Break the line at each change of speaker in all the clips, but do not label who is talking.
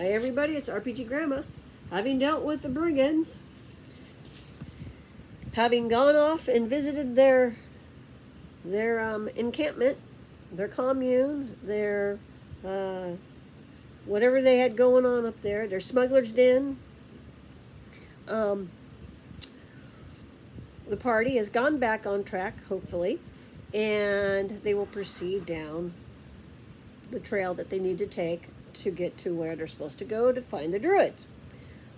Hi everybody, it's RPG Grandma. Having dealt with the brigands, having gone off and visited their encampment, their commune, their whatever they had going on up there, their smuggler's den. The party has gone back on track, hopefully, and they will proceed down the trail that they need to take to get to where they're supposed to go to find the druids.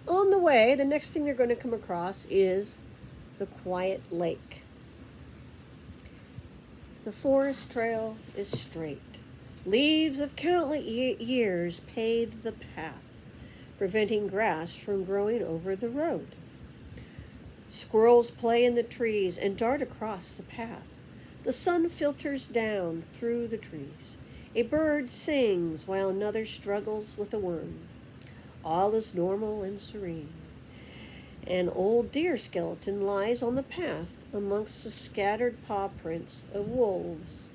On the way, the next thing they're going to come across is the quiet lake. The forest trail is straight. Leaves of countless years paved the path, preventing grass from growing over the road. Squirrels play in the trees and dart across the path. The sun filters down through the trees. A bird sings while another struggles with a worm. All is normal and serene. An old deer skeleton lies on the path amongst the scattered paw prints of wolves.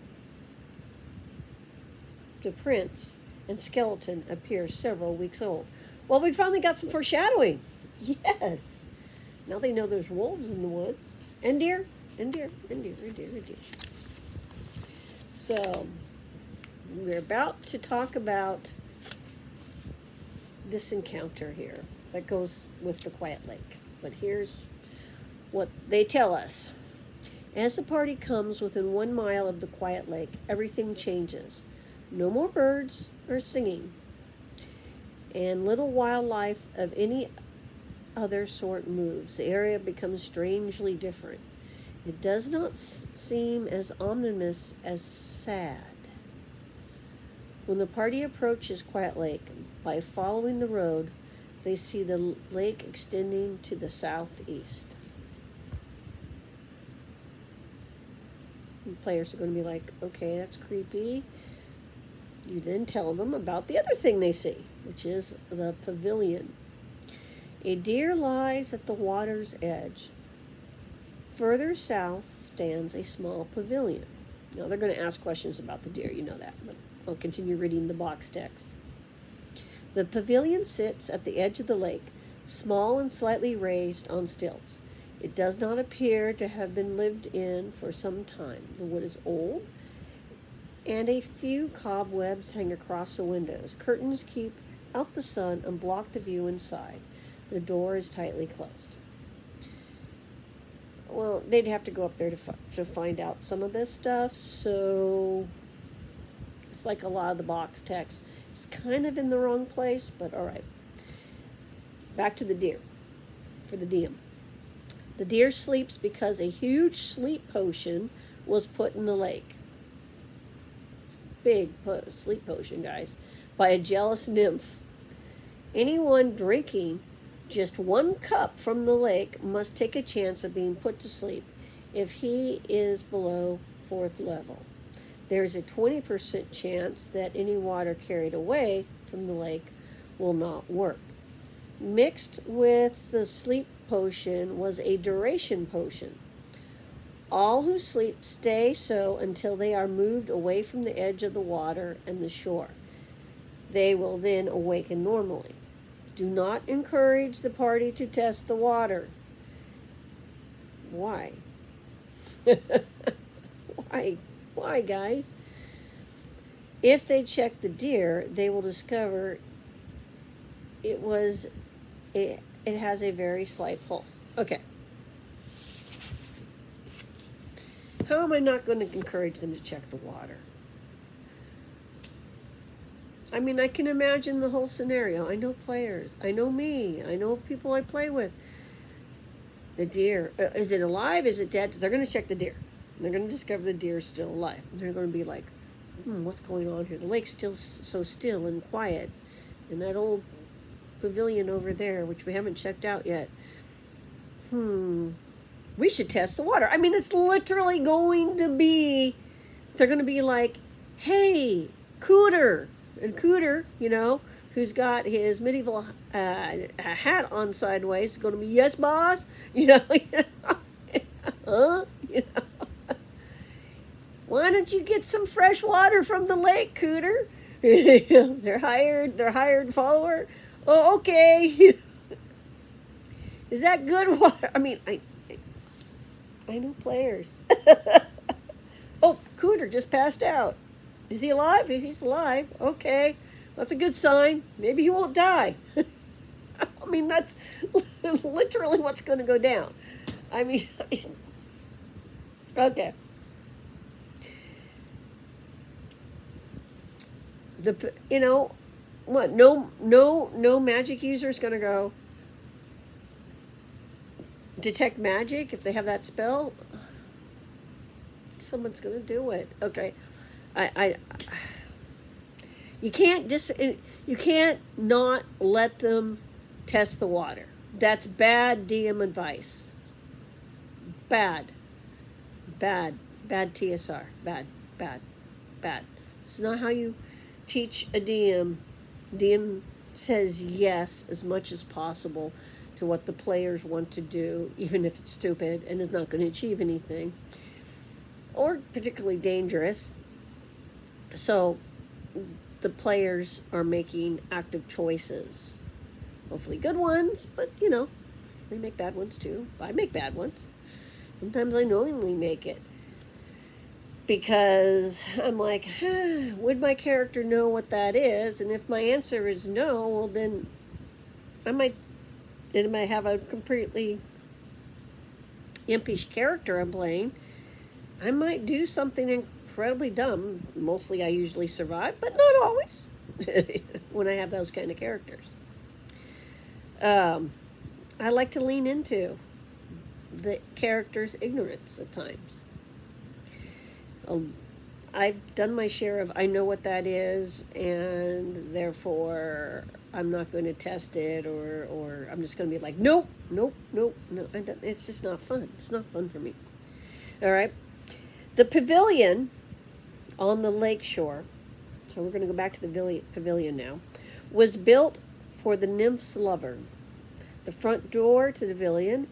The prints and skeleton appear several weeks old. Well, we finally got some foreshadowing. Yes. Now they know there's wolves in the woods. And deer. And deer. And deer. And deer. And deer. So, we're about to talk about this encounter here that goes with the quiet lake. But here's what they tell us. As the party comes within 1 mile of the quiet lake, everything changes. No more birds are singing, and little wildlife of any other sort moves. The area becomes strangely different. It does not seem as ominous as sad. When the party approaches Quiet Lake, by following the road, they see the lake extending to the southeast. And players are going to be like, okay, that's creepy. You then tell them about the other thing they see, which is the pavilion. A deer lies at the water's edge. Further south stands a small pavilion. Now they're going to ask questions about the deer, you know that, but I'll continue reading the box text. The pavilion sits at the edge of the lake, small and slightly raised on stilts. It does not appear to have been lived in for some time. The wood is old, and a few cobwebs hang across the windows. Curtains keep out the sun and block the view inside. The door is tightly closed. Well, they'd have to go up there to find out some of this stuff, so it's like a lot of the box text. It's kind of in the wrong place, but all right. Back to the deer for the DM. The deer sleeps because a huge sleep potion was put in the lake. It's a big sleep potion, guys, by a jealous nymph. Anyone drinking just 1 cup from the lake must take a chance of being put to sleep if he is below 4th level. There's a 20% chance that any water carried away from the lake will not work. Mixed with the sleep potion was a duration potion. All who sleep stay so until they are moved away from the edge of the water and the shore. They will then awaken normally. Do not encourage the party to test the water. Why? Why, guys? If they check the deer, they will discover it has a very slight pulse. Okay. How am I not going to encourage them to check the water? I mean, I can imagine the whole scenario. I know players. I know me. I know people I play with. The deer. Is it alive? Is it dead? They're going to check the deer. They're going to discover the deer is still alive. And they're going to be like, what's going on here? The lake's still so still and quiet. And that old pavilion over there, which we haven't checked out yet. We should test the water. I mean, it's literally going to be, they're going to be like, hey, Cooter. And Cooter, you know, who's got his medieval hat on sideways, is going to be, yes, boss. You know, huh? You know, why don't you get some fresh water from the lake, Cooter? They're hired follower. Oh, okay. Is that good water? I mean, I know players. Oh, Cooter just passed out. Is he alive? He's alive. Okay. That's a good sign. Maybe he won't die. I mean, that's literally what's going to go down. I mean, okay. What? No magic user is going to go detect magic if they have that spell. Someone's going to do it. Okay. You can't not let them test the water. That's bad DM advice. Bad TSR. Bad. It's not how you teach a DM. DM says yes as much as possible to what the players want to do, even if it's stupid and is not going to achieve anything or particularly dangerous. So the players are making active choices. Hopefully good ones, but they make bad ones too. I make bad ones. Sometimes I knowingly make it. Because I'm like, would my character know what that is? And if my answer is no, well then I might have a completely impish character I'm playing. I might do something incredibly dumb. Mostly I usually survive, but not always when I have those kind of characters. I like to lean into the character's ignorance at times. I've done my share of I know what that is, and therefore I'm not going to test it, or I'm just going to be like, nope. It's just not fun. It's not fun for me. All right. The pavilion on the lake shore, so we're going to go back to the pavilion now, was built for the nymph's lover. The front door to the pavilion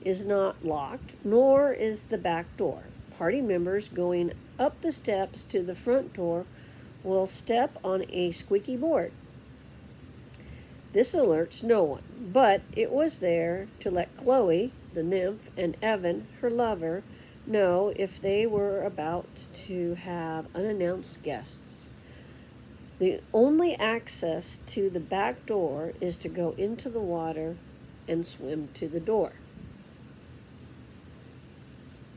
is not locked, nor is the back door. Party members going up the steps to the front door will step on a squeaky board. This alerts no one, but it was there to let Chloe, the nymph, and Evan, her lover, know if they were about to have unannounced guests. The only access to the back door is to go into the water and swim to the door.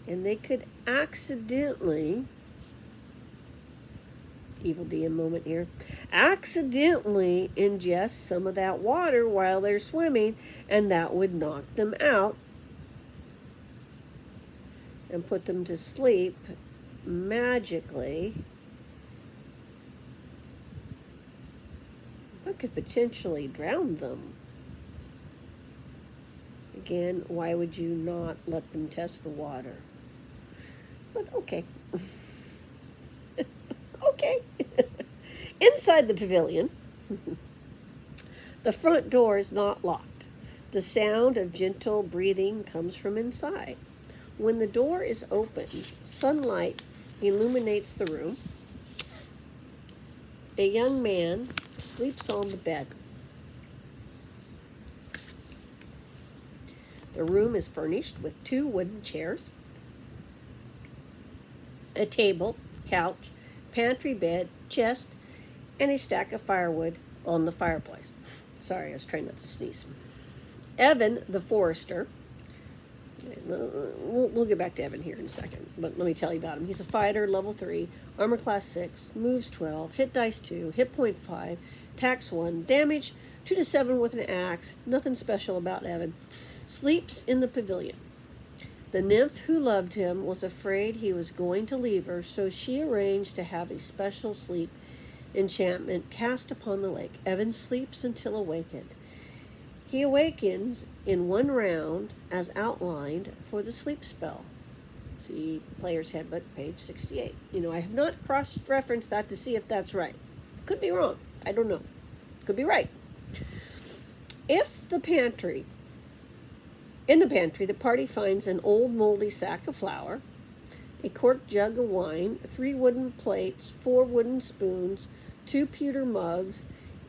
And they could accidentally, evil DM moment here, accidentally ingest some of that water while they're swimming, and that would knock them out and put them to sleep magically. That could potentially drown them. Again, why would you not let them test the water? But okay. Okay. Inside the pavilion, the front door is not locked. The sound of gentle breathing comes from inside. When the door is open, sunlight illuminates the room. A young man sleeps on the bed. The room is furnished with 2 wooden chairs, a table, couch, pantry bed, chest, and a stack of firewood on the fireplace. Sorry, I was trying not to sneeze. Evan, the forester, we'll get back to Evan here in a second, but let me tell you about him. He's a fighter, level 3, armor class 6, moves 12, hit dice 2, hit point 5, tax 1, damage 2 to 7 with an axe. Nothing special about Evan. Sleeps in the pavilion. The nymph who loved him was afraid he was going to leave her, so she arranged to have a special sleep enchantment cast upon the lake. Evan sleeps until awakened. He awakens in 1 round as outlined for the sleep spell. See Player's Handbook, page 68. I have not cross-referenced that to see if that's right. Could be wrong. I don't know. Could be right. In the pantry, the party finds an old moldy sack of flour, a corked jug of wine, 3 wooden plates, 4 wooden spoons, 2 pewter mugs.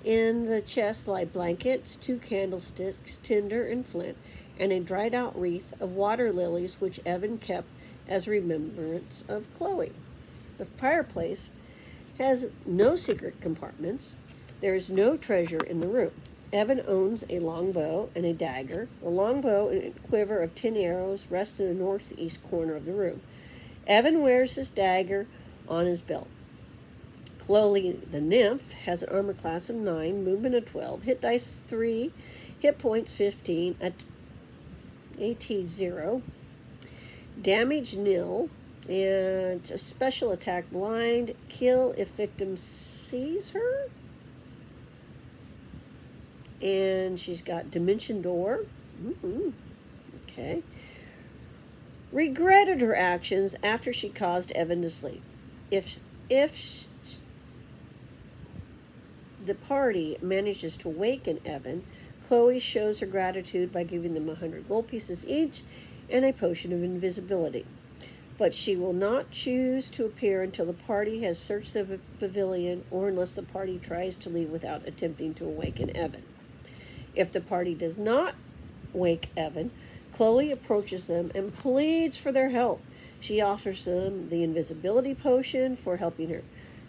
In the chest lie blankets, 2 candlesticks, tinder and flint, and a dried out wreath of water lilies which Evan kept as remembrance of Chloe. The fireplace has no secret compartments. There is no treasure in the room. Evan owns a longbow and a dagger. The longbow and a quiver of 10 arrows rest in the northeast corner of the room. Evan wears his dagger on his belt. Chloe, the nymph, has an armor class of 9, movement of 12, hit dice 3, hit points 15, AT 0, damage nil, and a special attack blind, kill if victim sees her. And she's got dimension door. Okay. Regretted her actions after she caused Evan to sleep. If the party manages to awaken Evan, Chloe shows her gratitude by giving them 100 gold pieces each and a potion of invisibility. But she will not choose to appear until the party has searched the pavilion or unless the party tries to leave without attempting to awaken Evan. If the party does not wake Evan, Chloe approaches them and pleads for their help. She offers them the invisibility potion for helping her.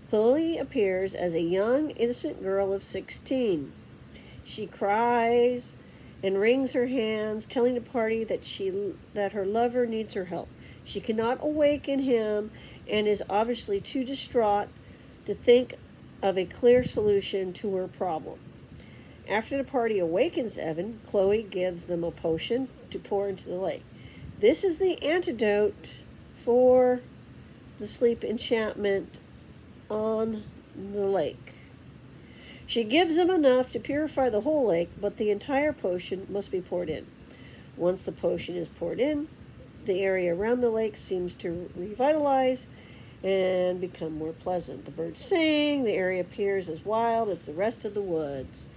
Chloe appears as a young, innocent girl of 16. She cries and wrings her hands, telling the party that her lover needs her help. She cannot awaken him and is obviously too distraught to think of a clear solution to her problem. After the party awakens Evan, Chloe gives them a potion to pour into the lake. This is the antidote for the sleep enchantment on the lake. She gives them enough to purify the whole lake, but the entire potion must be poured in. Once the potion is poured in, the area around the lake seems to revitalize and become more pleasant. The birds sing, the area appears as wild as the rest of the woods.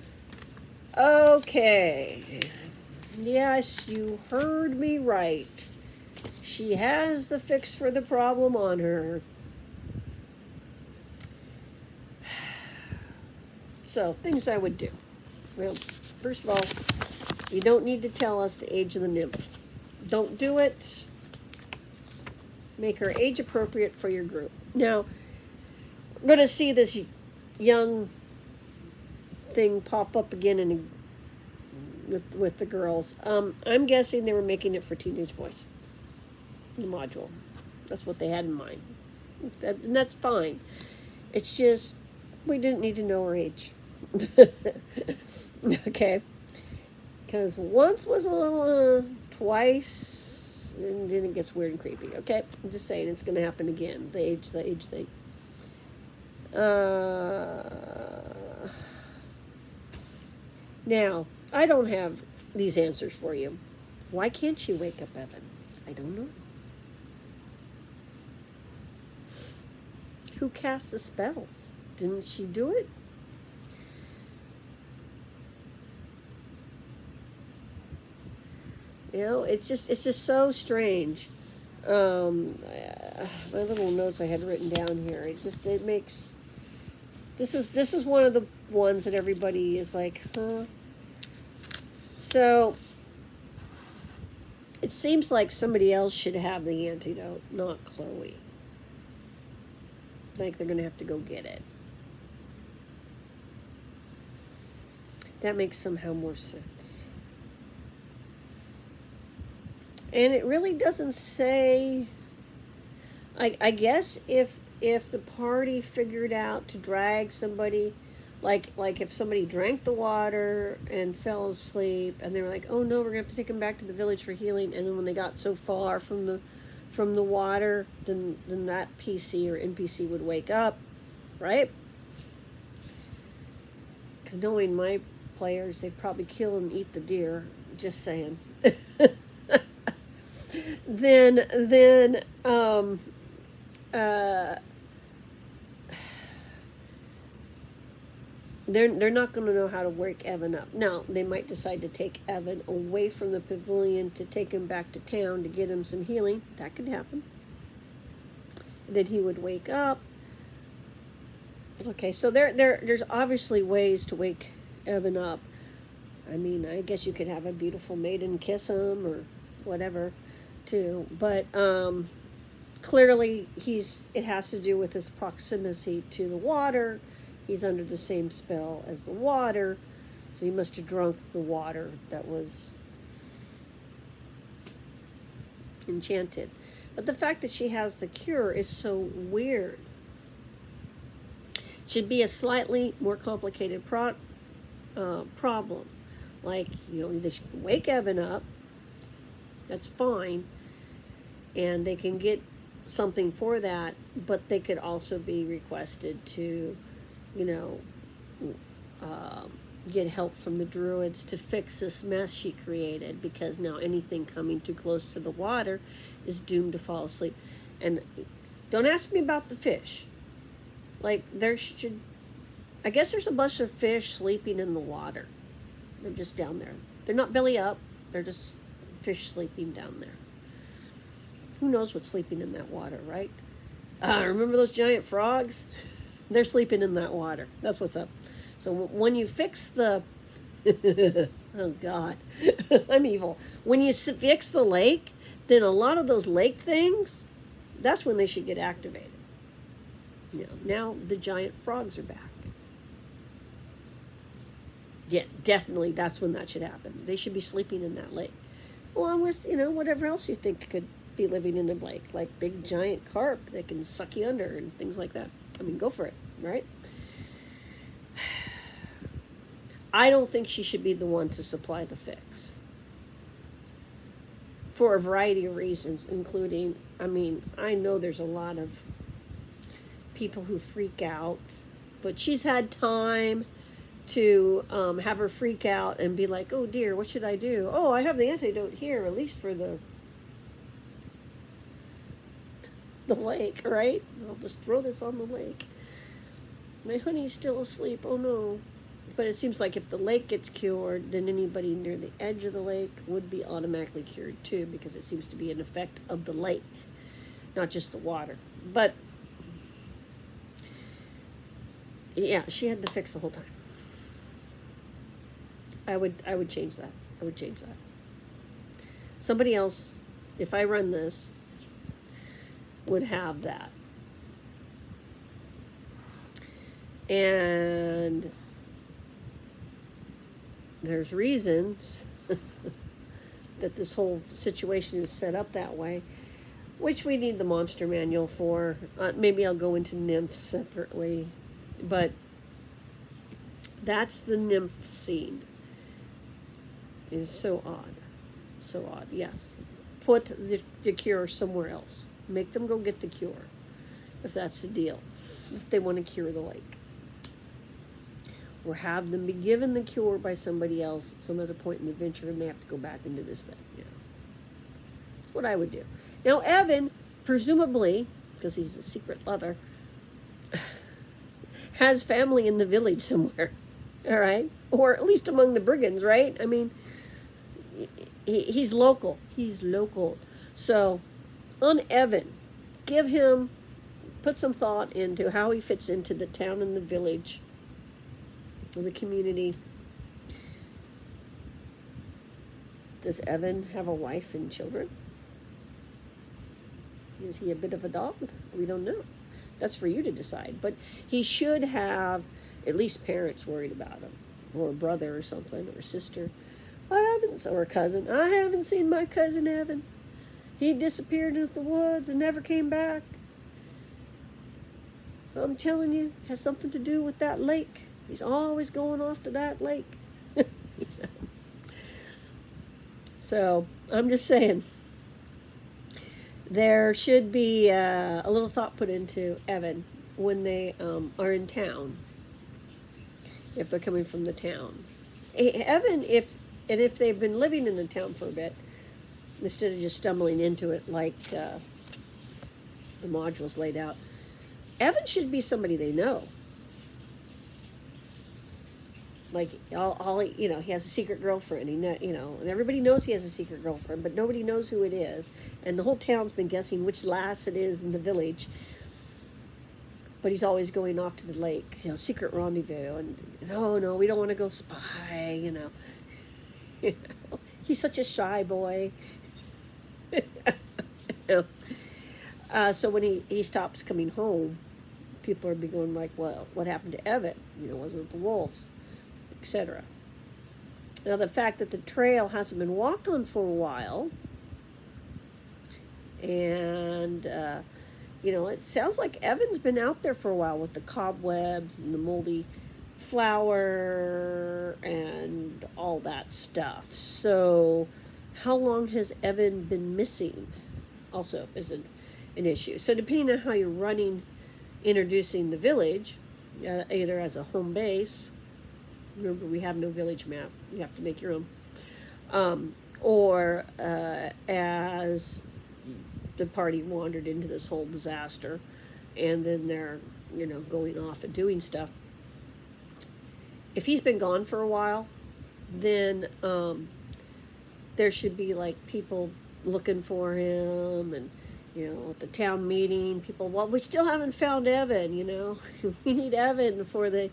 Okay. Yes, you heard me right. She has the fix for the problem on her. So, things I would do. Well, first of all, you don't need to tell us the age of the nymph. Don't do it. Make her age appropriate for your group. Now, we're going to see this young thing pop up again with the girls. I'm guessing they were making it for teenage boys. The module. That's what they had in mind. And that's fine. It's just, we didn't need to know her age. Okay. Because once was a little, twice, and then it gets weird and creepy. Okay? I'm just saying it's going to happen again. The age thing. Now, I don't have these answers for you. Why can't she wake up Evan? I don't know. Who cast the spells? Didn't she do it? You know, it's just so strange. My little notes I had written down here. It makes. This is one of the ones that everybody is like, huh? So it seems like somebody else should have the antidote, not Chloe. Like they're gonna have to go get it. That makes somehow more sense. And it really doesn't say. I guess if the party figured out to drag somebody, like if somebody drank the water and fell asleep, and they were like, "Oh no, we're gonna have to take them back to the village for healing," and then when they got so far from the water, then that PC or NPC would wake up, right? Because knowing my players, they'd probably kill and eat the deer. Just saying. Then they're not going to know how to wake Evan up. Now, they might decide to take Evan away from the pavilion to take him back to town to get him some healing. That could happen. Then he would wake up. Okay, so there's obviously ways to wake Evan up. I mean, I guess you could have a beautiful maiden kiss him or whatever, too. But clearly, it has to do with his proximity to the water. He's under the same spell as the water, so he must have drunk the water that was enchanted. But the fact that she has the cure is so weird. Should be a slightly more complicated problem. Like, they should wake Evan up. That's fine. And they can get something for that, but they could also be requested to, get help from the druids to fix this mess she created, because now anything coming too close to the water is doomed to fall asleep. And don't ask me about the fish. Like, I guess there's a bunch of fish sleeping in the water. They're just down there. They're not belly up. They're just fish sleeping down there. Who knows what's sleeping in that water, right? Remember those giant frogs? They're sleeping in that water. That's what's up. So when you fix the... oh, God. I'm evil. When you fix the lake, then a lot of those lake things, that's when they should get activated. Now the giant frogs are back. Yeah, definitely that's when that should happen. They should be sleeping in that lake. Along with, whatever else you think could be living in the lake, like big giant carp that can suck you under and things like that. I mean, go for it, right? I don't think she should be the one to supply the fix. For a variety of reasons, including, I know there's a lot of people who freak out, but she's had time to have her freak out and be like, oh dear, what should I do? Oh, I have the antidote here, at least for the lake, right? I'll just throw this on the lake. My honey's still asleep, oh no. But it seems like if the lake gets cured, then anybody near the edge of the lake would be automatically cured too, because it seems to be an effect of the lake, not just the water. But yeah, she had the fix the whole time. I would change that. I would change that. Somebody else, if I run this, would have that. And there's reasons that this whole situation is set up that way, which we need the monster manual for. Maybe I'll go into nymphs separately, but that's the nymph scene. It is so odd. So odd, yes. Put the cure somewhere else. Make them go get the cure, if that's the deal, if they want to cure the lake. Or have them be given the cure by somebody else at some other point in the adventure, and they have to go back and do this thing. That's what I would do. Now, Evan, presumably, because he's a secret lover, has family in the village somewhere, all right? Or at least among the brigands, right? I mean, he's local. He's local. So, on Evan, put some thought into how he fits into the town and the village, or the community. Does Evan have a wife and children? Is he a bit of a dog? We don't know. That's for you to decide. But he should have at least parents worried about him, or a brother or something, or a sister. Or a cousin. I haven't seen my cousin Evan. He disappeared into the woods and never came back. I'm telling you, it has something to do with that lake. He's always going off to that lake. So, I'm just saying, there should be a little thought put into Evan when they are in town, if they're coming from the town. Evan, if they've been living in the town for a bit, instead of just stumbling into it like the module's laid out, Evan should be somebody they know. Like, he has a secret girlfriend. And everybody knows he has a secret girlfriend, but nobody knows who it is. And the whole town's been guessing which lass it is in the village. but he's always going off to the lake, secret rendezvous, and no, we don't want to go spy, He's such a shy boy. So when he stops coming home, people are be going like, well, what happened to Evan? Wasn't it the wolves, etc. Now, the fact that the trail hasn't been walked on for a while, and it sounds like Evan's been out there for a while with the cobwebs and the moldy flour and all that stuff. So how long has Evan been missing also is an issue. So depending on how you're introducing the village, either as a home base, remember we have no village map, you have to make your own, or as the party wandered into this whole disaster, and then they're going off and doing stuff. If he's been gone for a while, then there should be like people looking for him, and at the town meeting, people, well, we still haven't found Evan. We need Evan for the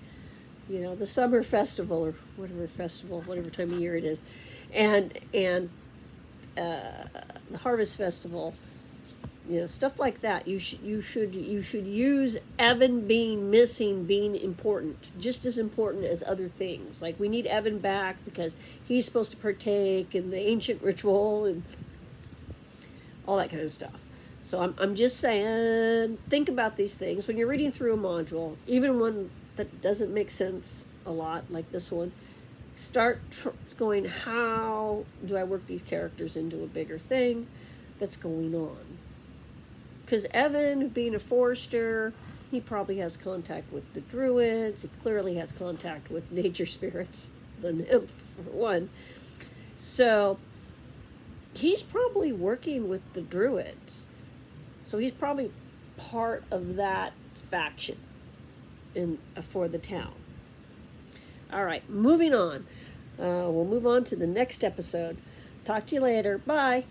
the summer festival, or whatever time of year it is, and the harvest festival. Stuff like that. You should use Evan being missing being important, just as important as other things. Like, we need Evan back because he's supposed to partake in the ancient ritual and all that kind of stuff. So I'm just saying, think about these things when you're reading through a module, even one that doesn't make sense a lot, like this one. Start going, how do I work these characters into a bigger thing that's going on? Because Evan, being a forester, he probably has contact with the druids. He clearly has contact with nature spirits, the nymph, for one. So he's probably working with the druids. So he's probably part of that faction for the town. All right, moving on. We'll move on to the next episode. Talk to you later. Bye.